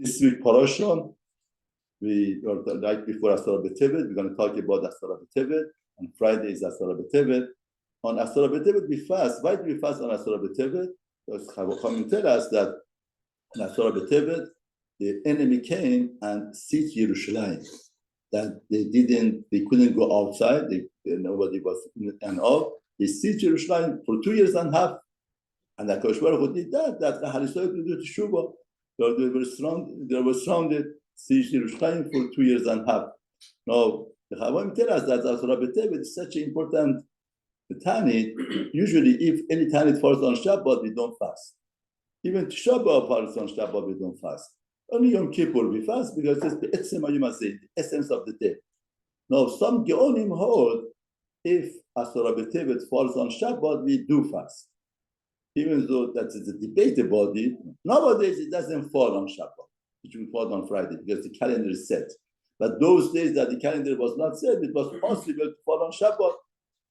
This week, Parashon, we are right before Aseret Betevet. We're going to talk about Aseret Betevet. On Friday is Aseret Betevet. On Aseret Betevet, we fast. Why do we fast on Aseret Betevet? Because Chachamim tell us that on Aseret Betevet, the enemy came and sieged Yerushalayim. That they couldn't go outside. Nobody was in and out. They sieged Yerushalayim for 2 years and a half. And the Kosh Baruch Hu did that the Harisoy could do Teshuvah. So they were surrounded, sieged Yerushalayim for 2 years and a half. Now, the Chachamim tell us that Aseret Betevet is such an important Tanit. Usually, if any Tanit falls on Shabbat, we don't fast. Even Tisha B'Av falls on Shabbat, we don't fast. Only Yom Kippur we fast because it's the essence of the day. Now, some Geonim hold if Aseret Betevet falls on Shabbat, we do fast. Even though that is a debatable, nowadays it doesn't fall on Shabbat. It will fall on Friday because the calendar is set. But those days that the calendar was not set, it was possible to fall on Shabbat.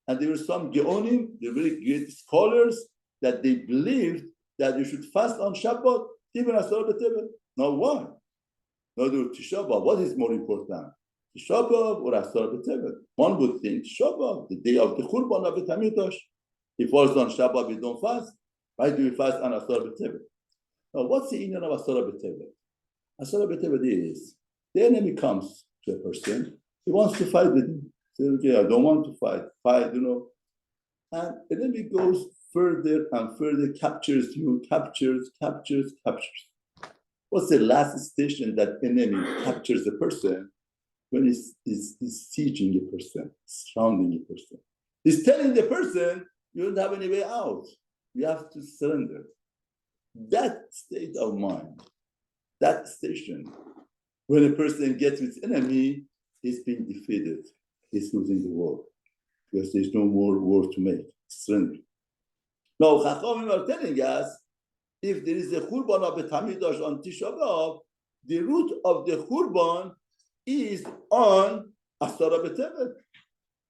And there were some Geonim, the really great scholars, that they believed that you should fast on Shabbat, even Aseret Betevet. Now why? Now do Tisha B'Av. What is more important? Tisha B'Av or Aseret Betevet? One would think Tisha B'Av, the day of the Churban of the Betamikdash. If it falls on Shabbat, we don't fast. Why do we fast on Aseret Betevet? Now, what's the meaning of Aseret Betevet? Aseret Betevet is the enemy comes to a person, he wants to fight with him. He says, okay, I don't want to fight, And the enemy goes further and further, captures you, captures. What's the last station that enemy captures a person? When he's sieging a person, surrounding a person. He's telling the person, you don't have any way out. You have to surrender. That state of mind, that station, when a person gets with enemy, he's being defeated. He's losing the war because there's no more war to make. Surrender. Now, Chachamim are telling us, if there is a Churban of Betamikdash on Tisha B'Av, the root of the Churban is on Aseret Betevet.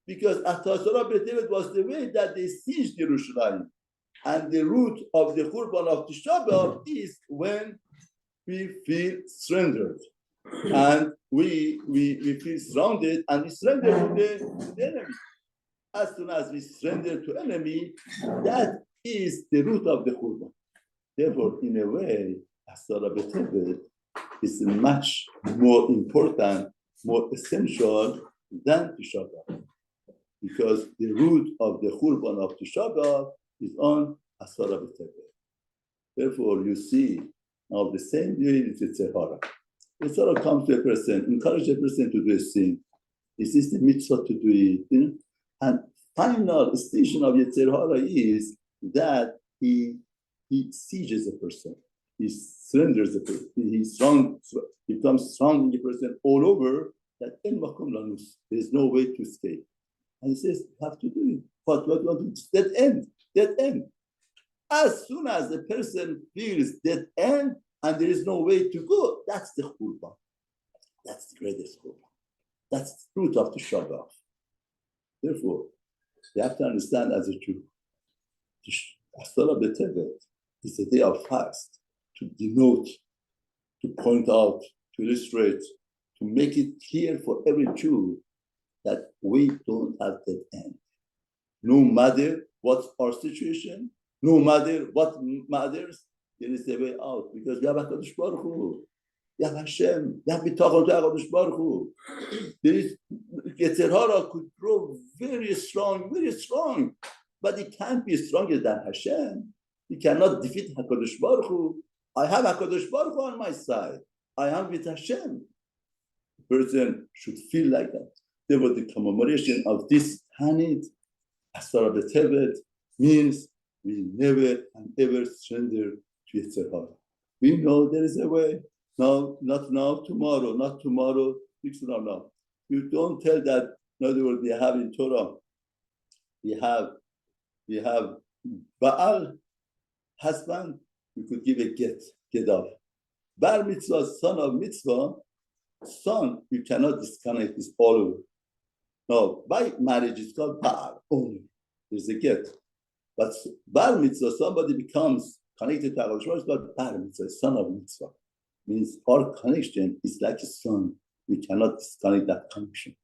Because Aseret Betevet was the way that they sieged Yerushalayim. And the root of the Churban of Tisha B'Av is when we feel surrendered. And we feel surrounded and we surrender to the enemy. As soon as we surrender to enemy, that is the root of the Churban. Therefore, in a way, Aseret Betevet is much more important, more essential than Tisha B'Av. Because the root of the Churban of Tisha B'Av is on Aseret Betevet. Therefore, you see, now the same way is the Tzehara. The Tzehara comes to a person, encourage a person to do a sin. This is the mitzvah to do it. And final station of the Tzehara is that he sieges a person. He surrenders a person. He becomes strong in the person all over that there is no way to escape. And he says, you have to do it. What do you want to do? Dead end. As soon as the person feels dead end and there is no way to go, that's the Churban. That's the greatest Churban. That's the root of the Shabbat. Therefore, you have to understand as a Jew, Aseret Betevet is the day of fast to denote, to point out, to illustrate, to make it clear for every Jew that we don't have that end. No matter what's our situation, no matter what matters, there is a way out because we have HaKadosh Baruch Hu, we have Hashem, we have Bitachon to HaKadosh Baruch Hu. There is Yetzer Hara could grow very strong, but it can't be stronger than Hashem. You cannot defeat HaKadosh Baruch Hu. I have HaKadosh Baruch Hu on my side. I am with Hashem. The person should feel like that. Therefore, the commemoration of this Tanit, Aseret Betevet, means we never and ever surrender to Yetzer Hara. We know there is a way. No, not now, tomorrow, not tomorrow, 6 from now. You don't tell that. In other words, we have in Torah, we have Baal, husband, we could give a get off. Bar mitzvah, son of mitzvah, son, you cannot disconnect this all over. No, by marriage, it's called Baal only. There's a get. But Bar mitzvah, somebody becomes connected to HaKadosh Baruch Hu, Bar mitzvah, son of mitzvah. means our connection is like a sun. We cannot disconnect that connection.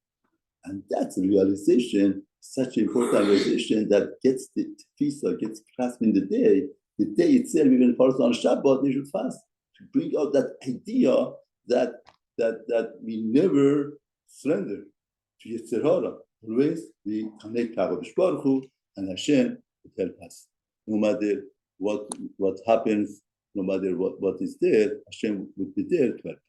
And that realization, such an important realization that gets the tefisa, gets grasped in the day itself, even first on Shabbat, we should fast to bring out that idea that we never surrender to Yetzer Hara. Always we connect to HaKadosh Baruch Hu, and Hashem will help us. No matter what happens, no matter what is there, Hashem will be there to help us.